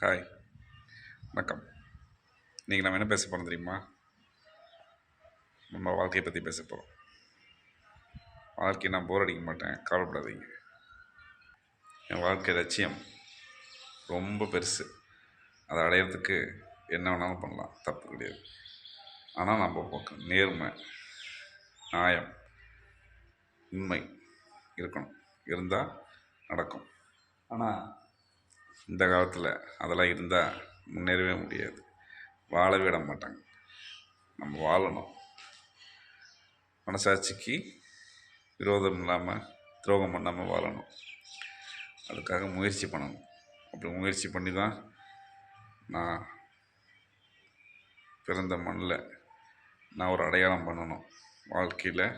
Hi, வணக்கம். இன்றைக்கி நம்ம என்ன பேச போகிறோம் தெரியுமா? நம்ம வாழ்க்கையை பற்றி பேச போகிறோம். வாழ்க்கையை நான் போர் அடிக்க மாட்டேன், கவலைப்படாதீங்க. என் வாழ்க்கை லட்சியம் ரொம்ப பெருசு. அதை அடையிறதுக்கு என்ன வேணாலும் பண்ணலாம், தப்பு கிடையாது. ஆனால் நம்ம பக்கம் நேர்மை, நியாயம், உண்மை இருக்கணும். இருந்தால் நடக்கும். ஆனால் இந்த காலத்தில் அதெல்லாம் இருந்தால் முன்னேறவே முடியாது, வாழவே விட மாட்டாங்க. நம்ம வாழணும், மனசாட்சிக்கு விரோதம் இல்லாமல் துரோகம் பண்ணாமல் வாழணும். அதுக்காக முயற்சி பண்ணணும். அப்படி முயற்சி பண்ணி தான் நான் பிறந்த மண்ணில் நான் ஒரு அடையாளம் பண்ணணும். வாழ்க்கையில்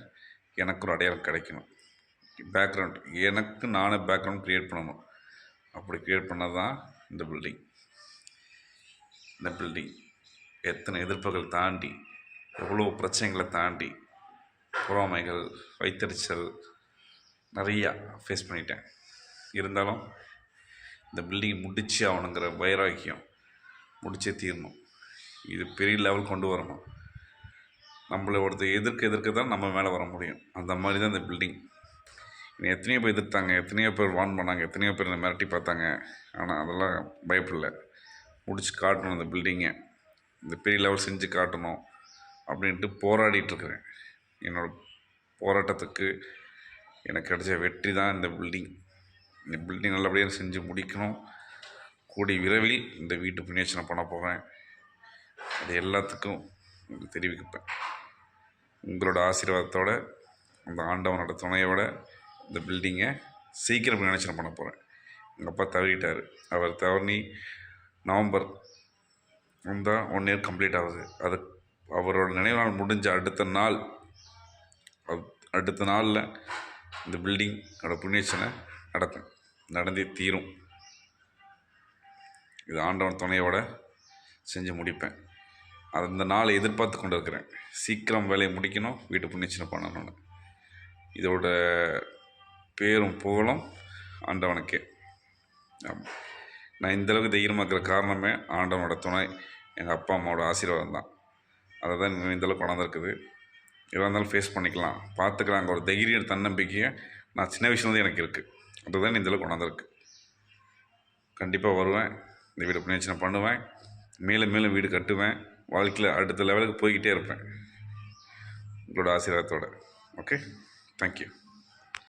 எனக்கு ஒரு அடையாளம் கிடைக்கணும். பேக்ரவுண்ட் எனக்கு நானே பேக்ரவுண்ட் க்ரியேட் பண்ணணும். அப்படி க்ரியேட் பண்ணால் தான் இந்த பில்டிங் எத்தனை எதிர்ப்புகள் தாண்டி, எவ்வளோ பிரச்சனைகளை தாண்டி, பொறாமைகள், வைத்தறிச்சல் நிறையா ஃபேஸ் பண்ணிட்டேன். இருந்தாலும் இந்த பில்டிங் முடிச்சு ஆகணுங்கிற வைராக்கியம், முடிச்சே தீரணும். இது பெரிய லெவல் கொண்டு வரணும். நம்மளை ஒருத்தர் எதிர்க்க தான் நம்ம மேலே வர முடியும். அந்த மாதிரி தான் இந்த பில்டிங். எத்தனையோ பேர் எதிர்த்தாங்க, எத்தனையோ பேர் வார்ன் பண்ணாங்க, எத்தனையோ பேர் என்னை மிரட்டி பார்த்தாங்க. ஆனால் அதெல்லாம் பயப்படல. முடிச்சு காட்டணும் இந்த பில்டிங்கை, இந்த பெரிய லெவல் செஞ்சு காட்டணும் அப்படின்ட்டு போராடிட்டுருக்குறேன். என்னோடய போராட்டத்துக்கு எனக்கு கிடைச்ச வெற்றி தான் இந்த பில்டிங். இந்த பில்டிங் நல்லபடியாக செஞ்சு முடிக்கணும். கூடிய விரைவில் இந்த வீட்டு புண்ணியர்ச்சனை பண்ண போகிறேன். அது எல்லாத்துக்கும் உங்களுக்கு தெரிவிக்கப்பேன். உங்களோட ஆசீர்வாதத்தோடு, அந்த ஆண்டவனோட துணையோட இந்த பில்டிங்கை சீக்கிரம் புண்ணியர்ச்சனை பண்ண போகிறேன். எங்கள் அப்பா தவறிட்டார். அவர் தவறி நவம்பர் வந்தால் 1 இயர் கம்ப்ளீட் ஆகுது. அது அவரோட நினைவு நாள் முடிஞ்ச அடுத்த நாளில் இந்த பில்டிங்கோட புண்ணியர்ச்சனை நடக்கும், நடந்தே தீரும். இது ஆண்டவன் துணையோடு செஞ்சு முடிப்பேன். அந்த நாளை எதிர்பார்த்து கொண்டு இருக்கிறேன். சீக்கிரம் வேலையை முடிக்கணும், வீட்டு புண்ணியர்ச்சனை பண்ணணும்னு. இதோட பேரும் புகழும் ஆண்டவனுக்கே. நான் இந்தளவுக்கு தைரியமாக இருக்கிற காரணமே ஆண்டவனோட துணை, எங்கள் அப்பா அம்மாவோட ஆசீர்வாதம் தான். அதை தான் இந்தளவுக்கு கொண்டாந்துருக்குது. எதாக இருந்தாலும் ஃபேஸ் பண்ணிக்கலாம், பார்த்துக்கலாம். அங்கே ஒரு தைரியம், தன்னம்பிக்கையை நான் சின்ன வயசுலேருந்து எனக்கு இருக்குது. அதுதான் இந்தளவுக்கு கொண்டாந்துருக்கு. கண்டிப்பாக வருவேன், இந்த வீடு புண்ணியர்ச்சனை பண்ணுவேன், மேலும் மேலும் வீடு கட்டுவேன், வாழ்க்கையில் அடுத்த லெவலுக்கு போய்கிட்டே இருப்பேன் உங்களோட ஆசீர்வாதத்தோடு. Okay, thank you.